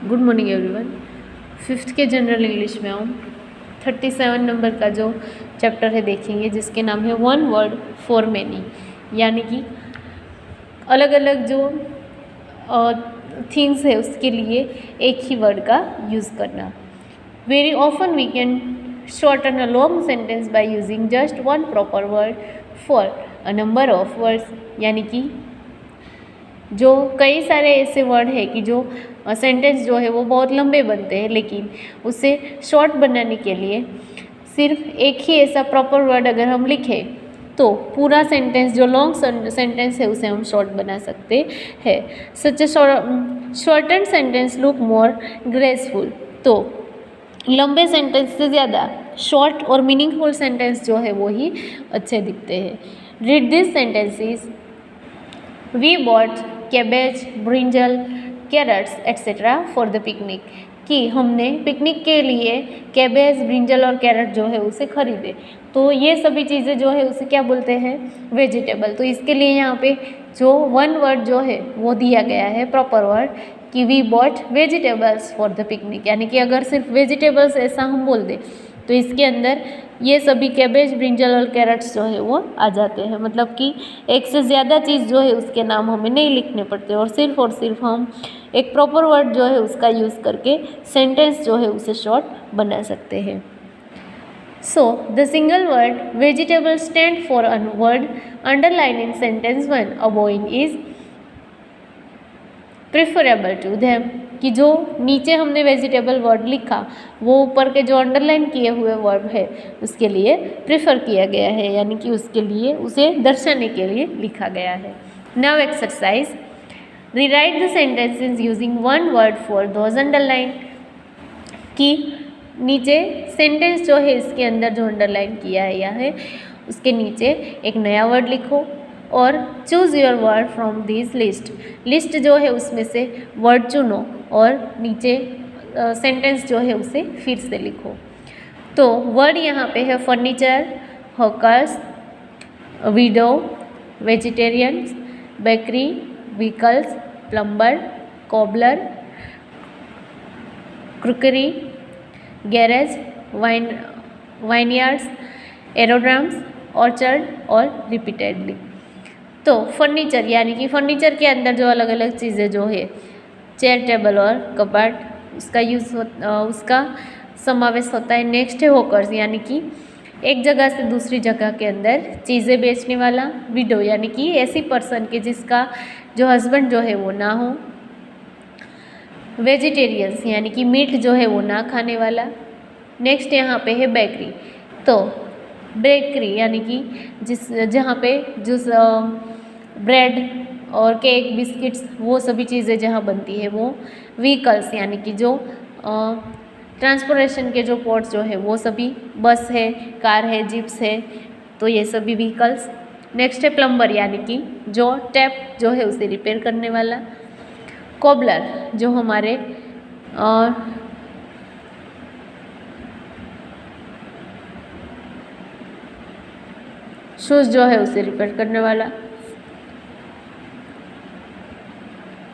Good morning everyone. Fifth के general English में हम 37 नंबर का जो चैप्टर है देखेंगे, जिसके नाम है वन वर्ड फॉर मैनी, यानी कि अलग अलग जो थिंग्स है उसके लिए एक ही वर्ड का यूज़ करना। Very often we can shorten a long sentence by using just one proper word for a number of words, यानी कि जो कई सारे ऐसे वर्ड है कि जो सेंटेंस जो है वो बहुत लंबे बनते हैं, लेकिन उसे शॉर्ट बनाने के लिए सिर्फ एक ही ऐसा प्रॉपर वर्ड अगर हम लिखें तो पूरा सेंटेंस जो लॉन्ग सेंटेंस है उसे हम शॉर्ट बना सकते हैं। Such shorten sentence look more graceful, तो लंबे सेंटेंस से ज़्यादा शॉर्ट और मीनिंगफुल सेंटेंस जो है वो ही अच्छे दिखते हैं। Read this sentences. We bought cabbage, brinjal, carrots etcetera for the picnic, कि हमने पिकनिक के लिए कैबेज, ब्रिंजल और कैरेट जो है उसे खरीदे। तो ये सभी चीज़ें जो है उसे क्या बोलते हैं? वेजिटेबल। तो इसके लिए यहाँ पे जो वन वर्ड जो है वो दिया गया है प्रॉपर वर्ड कि we bought vegetables for the picnic, यानी कि अगर सिर्फ वेजिटेबल्स ऐसा हम बोल दें तो इसके अंदर ये सभी कैबेज, ब्रिंजल और कैरेट्स जो है वो आ जाते हैं। मतलब कि एक से ज़्यादा चीज़ जो है उसके नाम हमें नहीं लिखने पड़ते और सिर्फ हम एक प्रॉपर वर्ड जो है उसका यूज़ करके सेंटेंस जो है उसे शॉर्ट बना सकते हैं। So the single word vegetable stand for a word underline in sentence 1 अबोइंग इज प्रिफरेबल टू देम, कि जो नीचे हमने वेजिटेबल वर्ड लिखा वो ऊपर के जो अंडरलाइन किए हुए वर्ड है उसके लिए प्रिफर किया गया है, यानी कि उसके लिए उसे दर्शाने के लिए लिखा गया है। Now exercise, rewrite the sentences using one word for those underline, कि नीचे सेंटेंस जो है इसके अंदर जो अंडरलाइन किया है उसके नीचे एक नया वर्ड लिखो और choose your word from this list जो है उसमें से वर्ड चुनो और नीचे सेंटेंस जो है उसे फिर से लिखो। तो वर्ड यहाँ पे है furniture, hawkers, widow, vegetarians, bakery, vehicles, plumber, cobbler, crockery, garage, vineyards, aerodromes, orchard और रिपीटेडली। तो फर्नीचर, यानी कि फर्नीचर के अंदर जो अलग अलग चीज़ें जो है चेयर, टेबल और कबर्ड, उसका समावेश होता है। नेक्स्ट है हॉकर्स, यानी कि एक जगह से दूसरी जगह के अंदर चीज़ें बेचने वाला। विडो, यानी कि ऐसी पर्सन के जिसका जो हस्बैंड जो है वो ना हो। वेजिटेरियंस, यानी कि मीट जो है वो ना खाने वाला। नेक्स्ट यहाँ पे है बेकरी, तो बेकरी यानी कि जहाँ पे जो ब्रेड और केक, बिस्किट्स वो सभी चीज़ें जहाँ बनती है वो। व्हीकल्स, यानी कि जो ट्रांसपोर्टेशन के जो पोर्ट्स जो है वो सभी, बस है, कार है, जीप्स है, तो ये सभी व्हीकल्स। नेक्स्ट है प्लम्बर, यानी कि जो टैप जो है उसे रिपेयर करने वाला। कॉबलर, जो हमारे शूज़ जो है उसे रिपेयर करने वाला।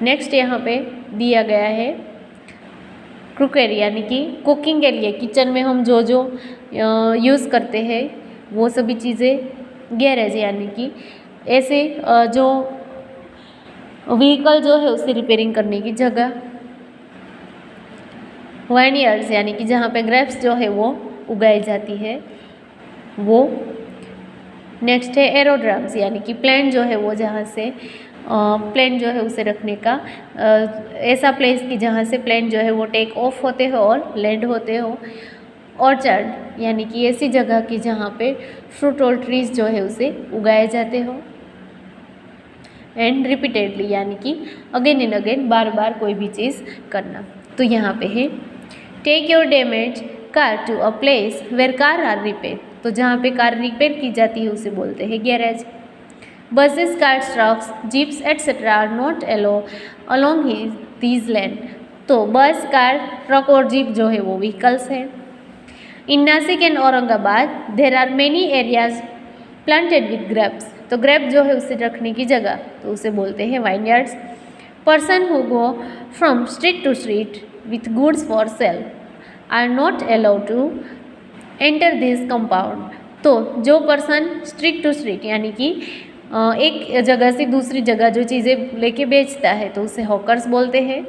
नेक्स्ट यहाँ पे दिया गया है क्रुकरी, यानी कि कुकिंग के लिए किचन में हम जो जो यूज़ करते हैं वो सभी चीज़ें। गैरेज, यानी कि ऐसे जो व्हीकल जो है उसे रिपेयरिंग करने की जगह। वाइनयार्ड्स, यानी कि जहाँ पे ग्रेप्स जो है वो उगाई जाती है वो। नेक्स्ट है एरोड्राम्स, यानी कि प्लेन जो है वो जहाँ से प्लेन जो है उसे रखने का ऐसा प्लेस कि जहाँ से प्लेन जो है वो टेक ऑफ होते हो और लैंड होते हो। ऑर्चर्ड, यानी कि ऐसी जगह की जहाँ पे फ्रूट और ट्रीज जो है उसे उगाए जाते हो। एंड रिपीटेडली, यानी कि अगेन एंड अगेन, बार बार कोई भी चीज़ करना। तो यहाँ पे है take your damage car to a place where car are repair, तो जहाँ पे कार रिपेयर की जाती है उसे बोलते हैं garage. Buses, cars, trucks, jeeps etcetera are not allow along these land, तो बस, कार, ट्रक और जीप जो है वो व्हीकल्स है। In Nashik and Aurangabad there are many areas planted with grapes, तो ग्रेप जो है उसे रखने की जगह तो उसे बोलते हैं vineyards. Person who go from street to street with goods for sale are not allowed to enter this compound. तो जो पर्सन स्ट्रीट टू स्ट्रीट यानी कि एक जगह से दूसरी जगह जो चीज़ें लेके बेचता है तो उसे हॉकर्स बोलते हैं।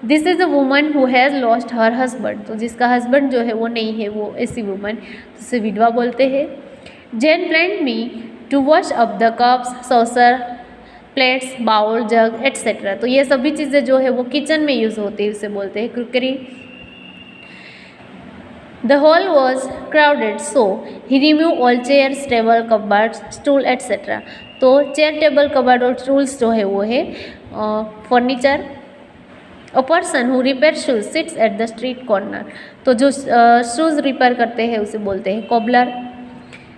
This is a woman who has lost her husband, तो जिसका हस्बैंड जो है वो नहीं है, वो ऐसी वुमन, तो उसे विधवा बोलते हैं। Jane planned me to wash up the cups, saucer, plates, bowl, jug etcetera, तो ये सभी चीज़ें जो है वो किचन में यूज़ होती है, उसे बोलते हैं क्रुकरी। The hall was crowded, so he removed all chairs, table, cupboards, stool, etc. तो चेयर, टेबल, कबर्ड और स्टूल्स जो है वो है furniture. A person who repair shoes sits at the street corner, तो जो शूज़ रिपेयर करते हैं उसे बोलते हैं cobbler.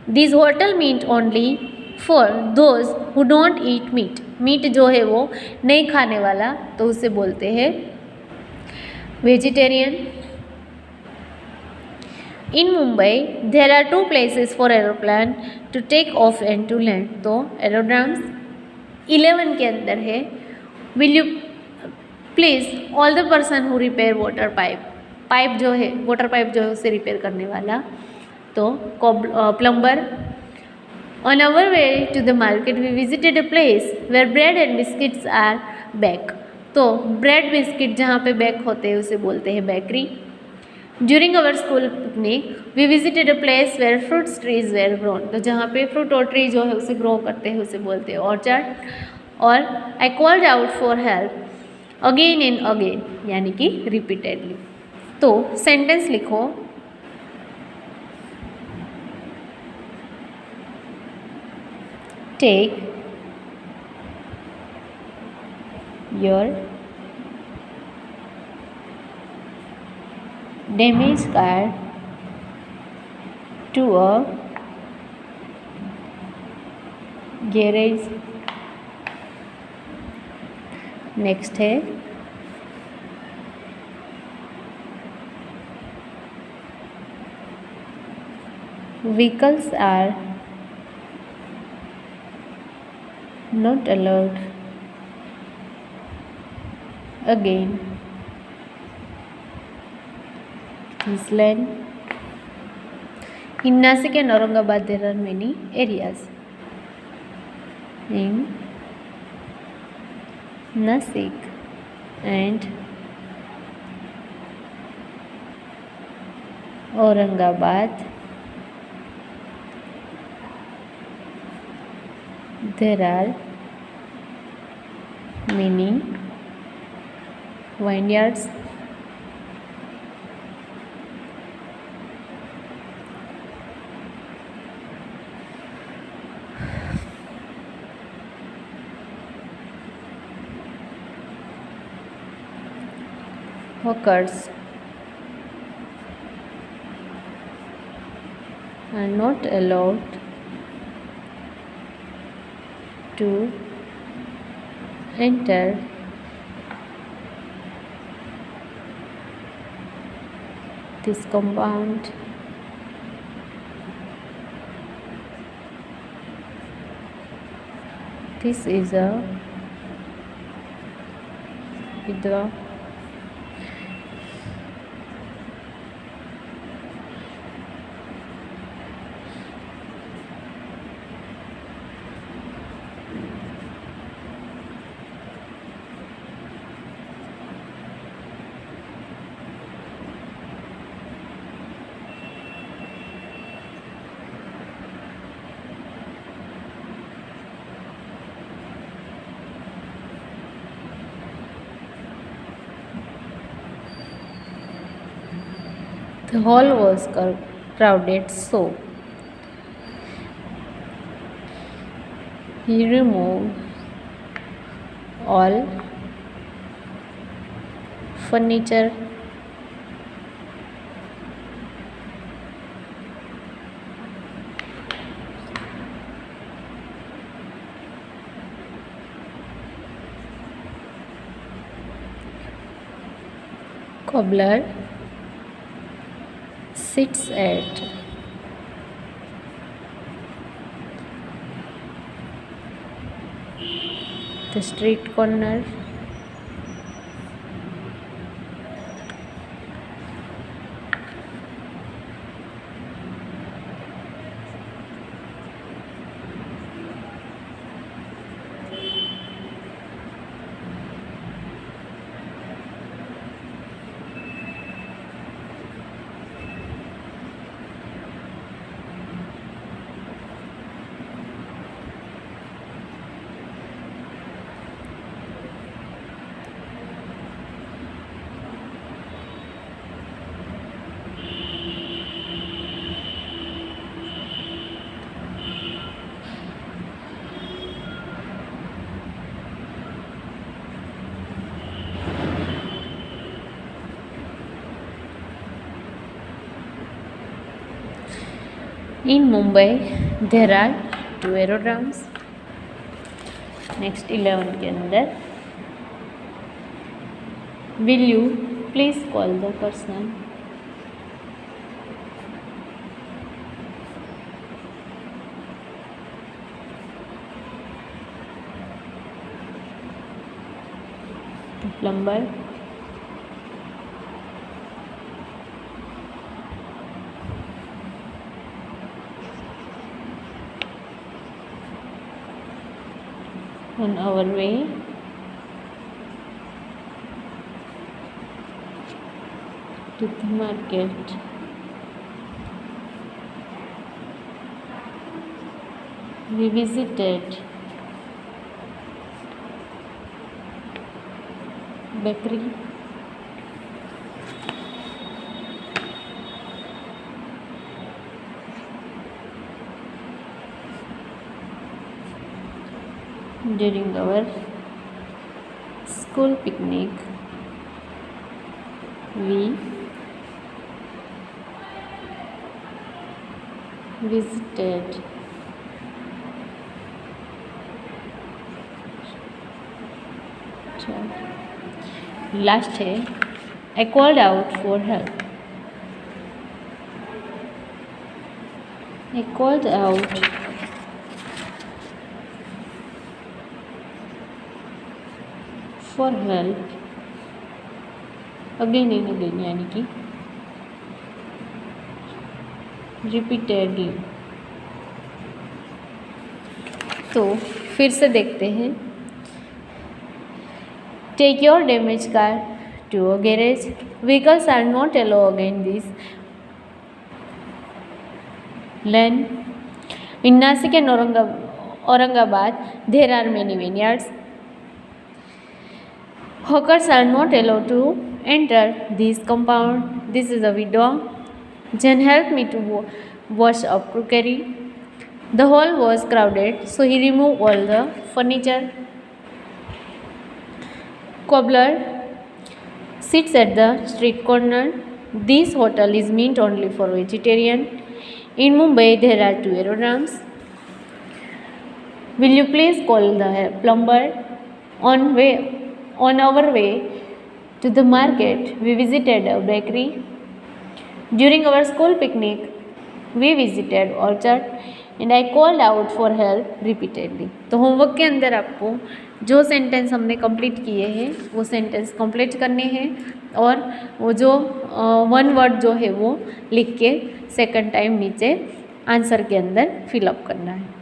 This hotel meat only for those who don't eat meat, meat जो है वो नहीं खाने वाला, तो उसे बोलते हैं vegetarian. In Mumbai, there are two places for aeroplane to take off and to land. तो aerodromes 11 के अंदर है। Will you please all the person who repair water pipe, pipe जो है वाटर पाइप जो है उसे रिपेयर करने वाला, तो plumber. On our way to the market, we visited a place where bread and biscuits are baked. तो bread biscuit जहाँ पे बेक होते हैं उसे बोलते हैं bakery. During our school picnic, we visited a place where fruit trees were grown. तो जहाँ पे फ्रूट और ट्री जो है उसे ग्रो करते हैं उसे बोलते हैं ऑर्चर्ड। और I called out for help again and again, यानी कि रिपीटेडली। तो सेंटेंस लिखो। Take your damaged car to a garage। Next है vehicles are not allowed again this land। In Nasik and Aurangabad there are many areas. In Nasik and Aurangabad there are many vineyards। Hawkers are not allowed to enter this compound। This is a Vidwa। The hall was crowded, so he removed all furniture cobbler sits at the street corner in Mumbai there are 2 aerodromes. Next 11 के अंदर, will you please call the person. Plumber, on our way to the market, we visited bakery, during our school picnic, we visited last है, I called out for help. I called out for help again and again, यानी कि repeatedly। तो फिर से देखते हैं। Take your damaged car to a garage. Vehicles are not allowed in this lane. In Nasik and Aurangabad, there are many vineyards. Hawkers are not allowed to enter this compound. This is a widow. Jen helped me to wash up crockery. The hall was crowded, so he removed all the furniture. Cobbler sits at the street corner. This hotel is meant only for vegetarian. In Mumbai, there are 2 aerodromes. Will you please call the plumber? On our way to the market, we visited a bakery. During our school picnic, we visited orchard and I called out for help repeatedly. तो homework के अंदर आपको जो sentence हमने complete किए हैं वो sentence complete करने हैं और वो जो वन वर्ड जो है वो लिख के सेकंड टाइम नीचे आंसर के अंदर फिलअप करना है।